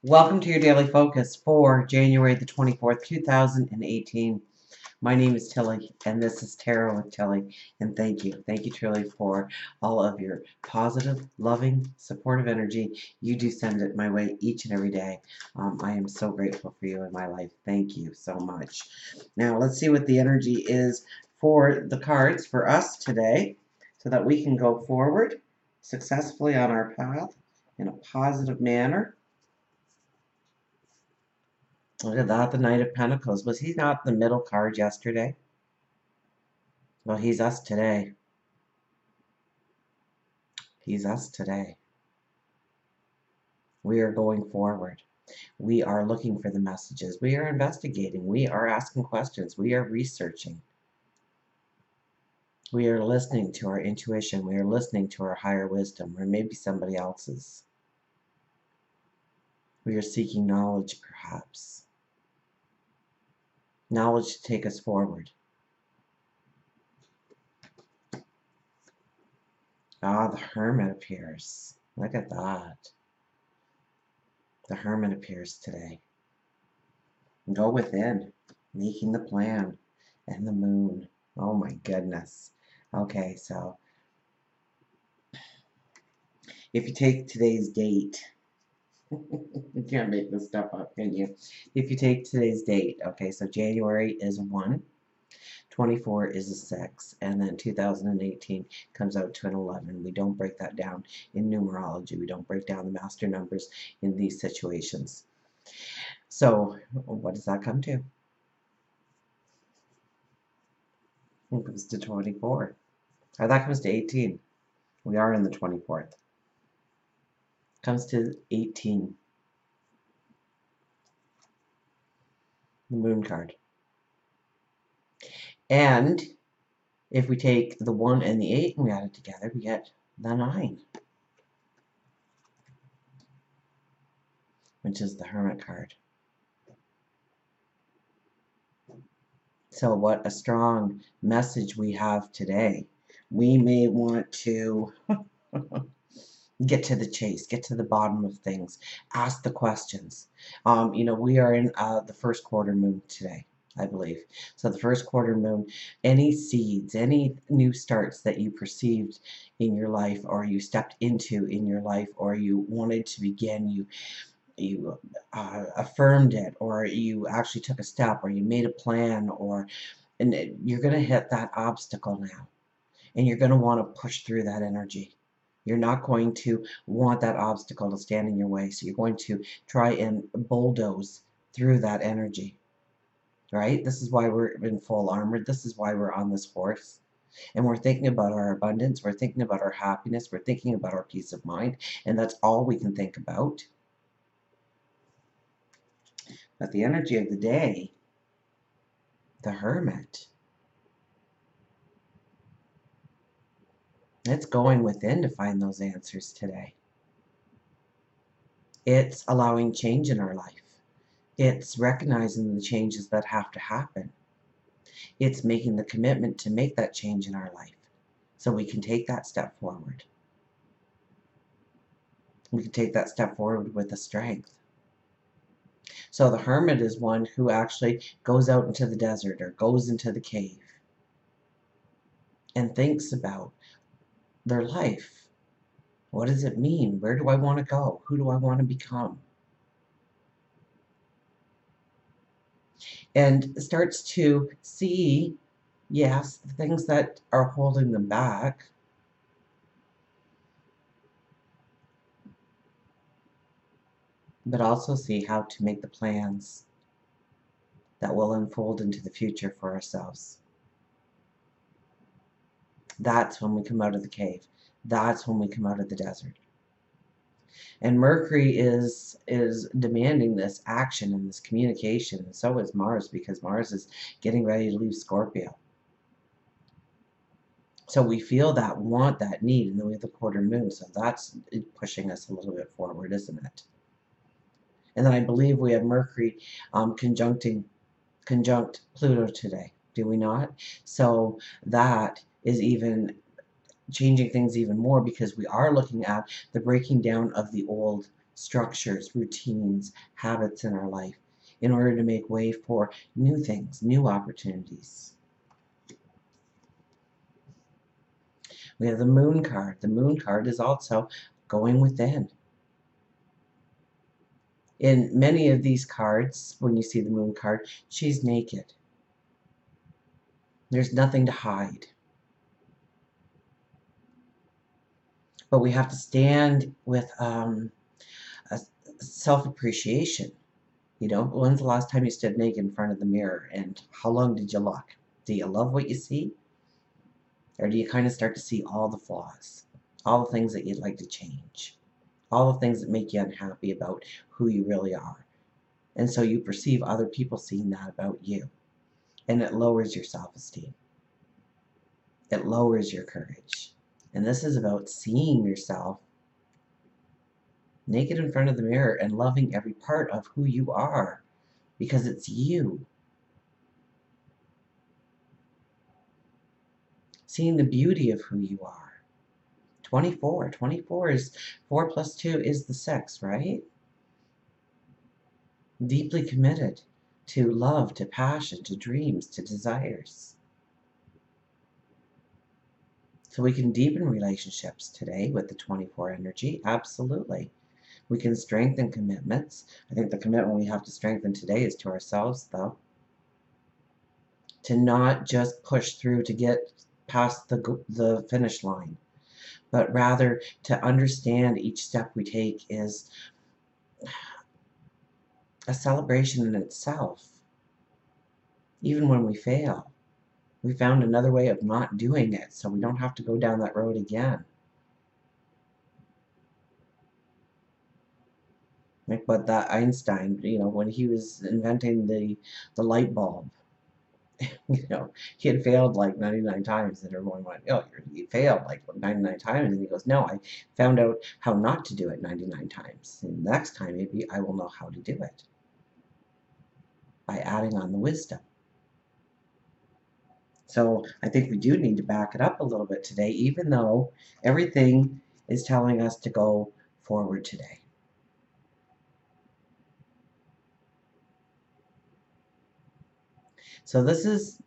Welcome to your daily focus for January the 24th, 2018. My name is Tilly, and this is Tarot with Tilly. And thank you. Thank you, truly, for all of your positive, loving, supportive energy. You do send it my way each and every day. I am so grateful for you in my life. Thank you so much. Now, let's see what the energy is for the cards for us today so that we can go forward successfully on our path in a positive manner. Look at that, the Knight of Pentacles. Was he not the middle card yesterday? Well, he's us today. He's us today. We are going forward. We are looking for the messages. We are investigating. We are asking questions. We are researching. We are listening to our intuition. We are listening to our higher wisdom, or maybe somebody else's. We are seeking knowledge, perhaps. Knowledge to take us forward. Ah, the Hermit appears. Look at that. The Hermit appears today. Go within, making the plan, and the Moon. Oh my goodness. Okay, so if you take today's date, you can't make this stuff up, can you? If you take today's date, okay, so January is 1, 24 is a 6, and then 2018 comes out to an 11. We don't break that down in numerology. We don't break down the master numbers in these situations. So what does that come to? It comes to 24. Or that comes to 18. We are in the 24th. Comes to 18. The Moon card. And if we take the 1 and the 8 and we add it together, we get the 9. Which is the Hermit card. So what a strong message we have today. We may want to get to the chase, get to the bottom of things, ask the questions. We are in the first quarter moon today, I believe. So the first quarter moon, any seeds, any new starts that you perceived in your life, or you stepped into in your life, or you wanted to begin, you affirmed it, or you actually took a step, or you made a plan, and you're going to hit that obstacle now, and you're going to want to push through that energy. You're not going to want that obstacle to stand in your way, so you're going to try and bulldoze through that energy, right? This is why we're in full armor. This is why we're on this horse. And we're thinking about our abundance. We're thinking about our happiness. We're thinking about our peace of mind. And that's all we can think about. But the energy of the day, the Hermit, it's going within to find those answers today. It's allowing change in our life. It's recognizing the changes that have to happen. It's making the commitment to make that change in our life so we can take that step forward. We can take that step forward with the strength. So the Hermit is one who actually goes out into the desert or goes into the cave and thinks about their life. What does it mean? Where do I want to go? Who do I want to become? And starts to see, yes, the things that are holding them back, but also see how to make the plans that will unfold into the future for ourselves. That's when we come out of the cave. That's when we come out of the desert. And Mercury is demanding this action and this communication, and so is Mars, because Mars is getting ready to leave Scorpio. So we feel that want, that need, and then we have the quarter moon, so that's pushing us a little bit forward, isn't it? And then I believe we have Mercury conjunct Pluto today, do we not? So that is even changing things even more, because we are looking at the breaking down of the old structures, routines, habits in our life in order to make way for new things, new opportunities. We have the Moon card. The Moon card is also going within. In many of these cards, when you see the Moon card, she's naked. There's nothing to hide. But we have to stand with a self-appreciation. You know, when's the last time you stood naked in front of the mirror, and how long did you look? Do you love what you see? Or do you kind of start to see all the flaws, all the things that you'd like to change, all the things that make you unhappy about who you really are? And so you perceive other people seeing that about you, and it lowers your self-esteem. It lowers your courage. And this is about seeing yourself naked in front of the mirror and loving every part of who you are, because it's you. Seeing the beauty of who you are. 24. 24 is 4 plus 2 is the 6, right? Deeply committed to love, to passion, to dreams, to desires. So we can deepen relationships today with the 24 energy. Absolutely. We can strengthen commitments. I think the commitment we have to strengthen today is to ourselves, though. To not just push through to get past the finish line, but rather to understand each step we take is a celebration in itself. Even when we fail, we found another way of not doing it, so we don't have to go down that road again. Like what that Einstein, you know, when he was inventing the light bulb, you know, he had failed like 99 times, and everyone went, oh, you failed like 99 times. And he goes, no, I found out how not to do it 99 times. And next time, maybe I will know how to do it by adding on the wisdom. So I think we do need to back it up a little bit today, even though everything is telling us to go forward today. So this is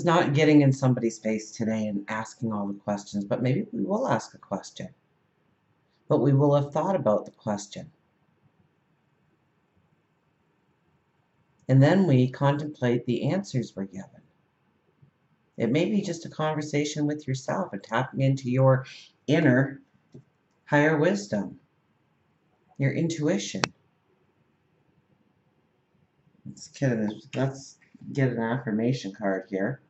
not getting in somebody's face today and asking all the questions, but maybe we will ask a question. But we will have thought about the question. And then we contemplate the answers we're given. It may be just a conversation with yourself and tapping into your inner higher wisdom, your intuition. Let's get an affirmation card here.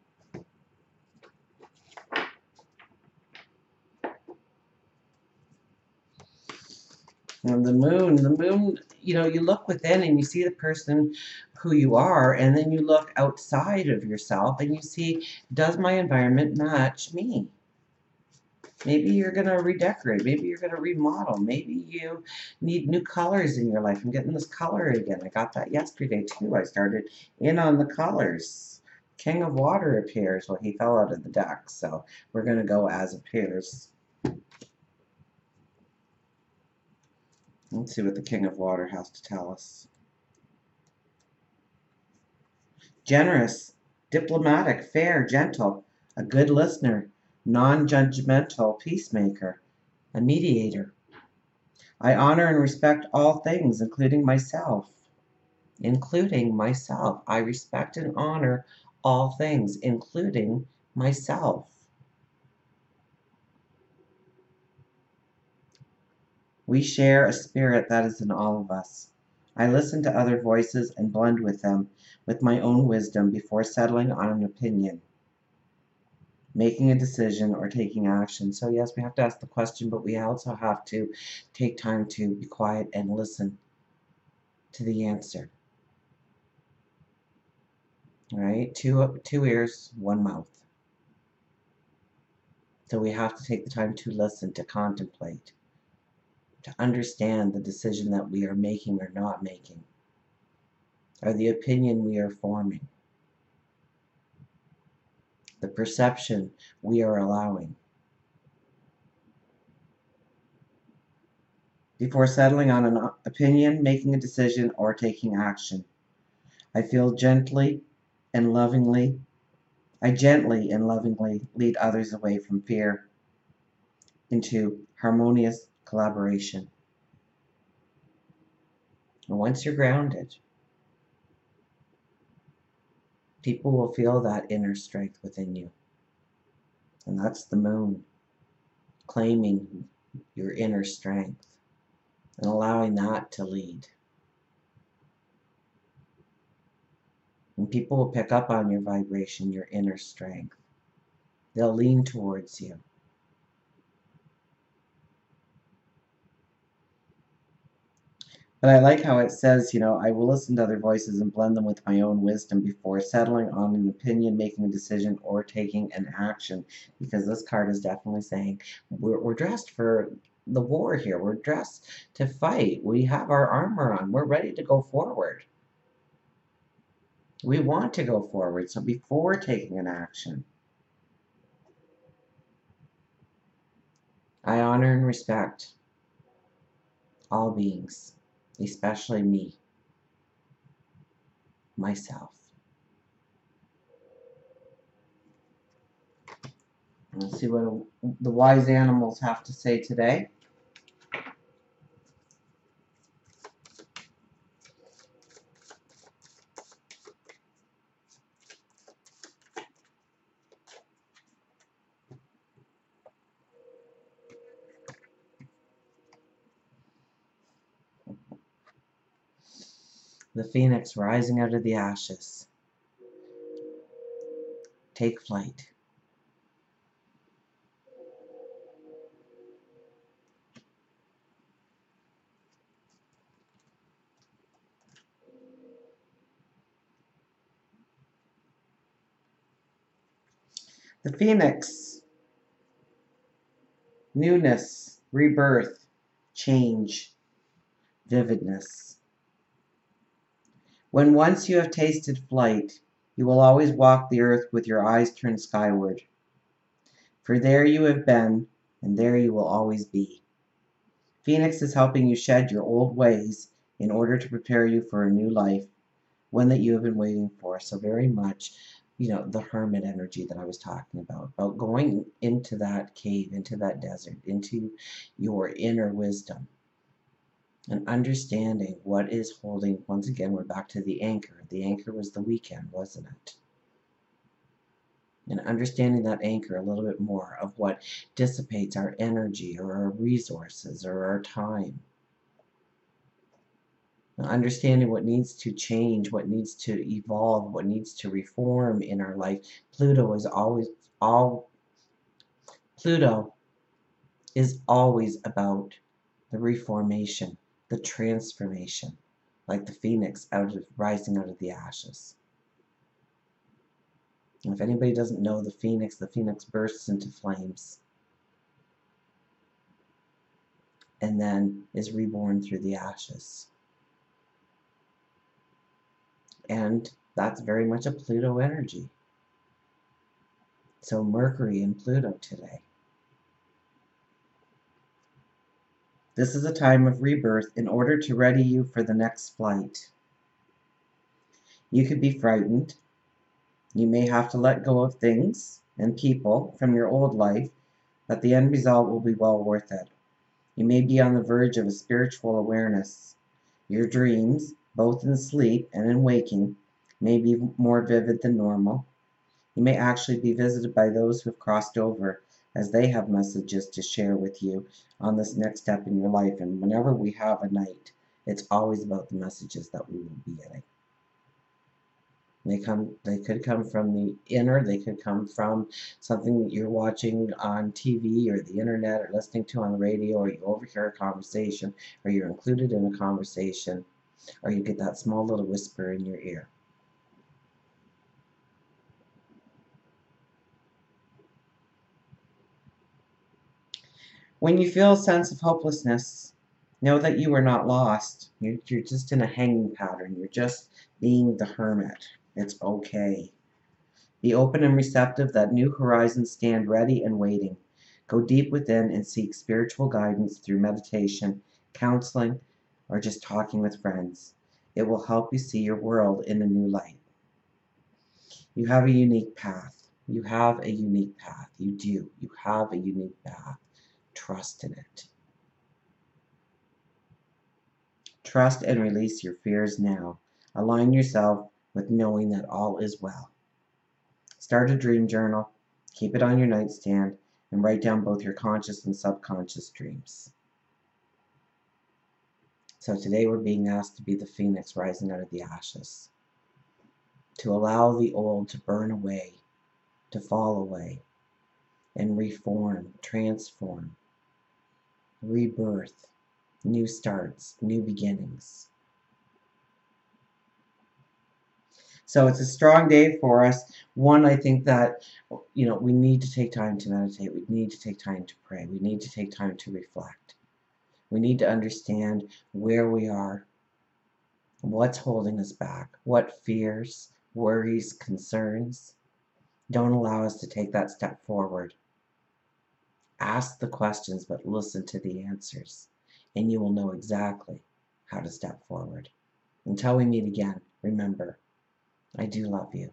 And the moon, you know, you look within and you see the person who you are, and then you look outside of yourself and you see, does my environment match me? Maybe you're going to redecorate. Maybe you're going to remodel. Maybe you need new colors in your life. I'm getting this color again. I got that yesterday too. I started in on the colors. King of Water appears. Well, he fell out of the deck, so we're going to go as appears. Let's see what the King of Water has to tell us. Generous, diplomatic, fair, gentle, a good listener, non-judgmental, peacemaker, a mediator. I honor and respect all things, including myself. Including myself. I respect and honor all things, including myself. We share a spirit that is in all of us. I listen to other voices and blend with them with my own wisdom before settling on an opinion, making a decision, or taking action. So yes, we have to ask the question, but we also have to take time to be quiet and listen to the answer. All right, two ears, one mouth. So we have to take the time to listen, to contemplate, to understand the decision that we are making or not making, or the opinion we are forming, the perception we are allowing. before settling on an opinion, making a decision, or taking action. I feel gently and lovingly. I gently and lovingly lead others away from fear into harmonious collaboration. And once you're grounded, people will feel that inner strength within you. And that's the moon, claiming your inner strength and allowing that to lead. And people will pick up on your vibration, your inner strength. They'll lean towards you. But I like how it says, I will listen to other voices and blend them with my own wisdom before settling on an opinion, making a decision, or taking an action. Because this card is definitely saying we're dressed for the war here. We're dressed to fight. We have our armor on. We're ready to go forward. We want to go forward. So before taking an action, I honor and respect all beings, especially me, myself. Let's see what the wise animals have to say today. The phoenix rising out of the ashes. Take flight. The phoenix, newness, rebirth, change, vividness. When once you have tasted flight, you will always walk the earth with your eyes turned skyward. For there you have been, and there you will always be. Phoenix is helping you shed your old ways in order to prepare you for a new life, one that you have been waiting for. So very much, the hermit energy that I was talking about going into that cave, into that desert, into your inner wisdom, and understanding what is holding. Once again, we're back to the anchor. The anchor was the weekend, wasn't it? And understanding that anchor a little bit more of what dissipates our energy or our resources or our time. Understanding what needs to change, what needs to evolve, what needs to reform in our life. Pluto is always about the reformation, the transformation, like the phoenix rising out of the ashes. And if anybody doesn't know the phoenix bursts into flames and then is reborn through the ashes. And that's very much a Pluto energy. So Mercury and Pluto today. This is a time of rebirth in order to ready you for the next flight. You could be frightened. You may have to let go of things and people from your old life, but the end result will be well worth it. You may be on the verge of a spiritual awareness. Your dreams, both in sleep and in waking, may be more vivid than normal. You may actually be visited by those who have crossed over, as they have messages to share with you on this next step in your life. And whenever we have a night, it's always about the messages that we will be getting. They could come from the inner, they could come from something that you're watching on TV or the internet or listening to on the radio, or you overhear a conversation, or you're included in a conversation, or you get that small little whisper in your ear. When you feel a sense of hopelessness, know that you are not lost. You're just in a hanging pattern. You're just being the hermit. It's okay. Be open and receptive that new horizons stand ready and waiting. Go deep within and seek spiritual guidance through meditation, counseling, or just talking with friends. It will help you see your world in a new light. You have a unique path. You have a unique path. You do. You have a unique path. Trust in it. Trust and release your fears now. Align yourself with knowing that all is well. Start a dream journal. Keep it on your nightstand and write down both your conscious and subconscious dreams. So today we're being asked to be the phoenix rising out of the ashes, to allow the old to burn away, to fall away, and reform, transform, rebirth, new starts, new beginnings. So it's a strong day for us. One, I think that, we need to take time to meditate. We need to take time to pray. We need to take time to reflect. We need to understand where we are, what's holding us back, what fears, worries, concerns don't allow us to take that step forward. Ask the questions, but listen to the answers, and you will know exactly how to step forward. Until we meet again, remember, I do love you.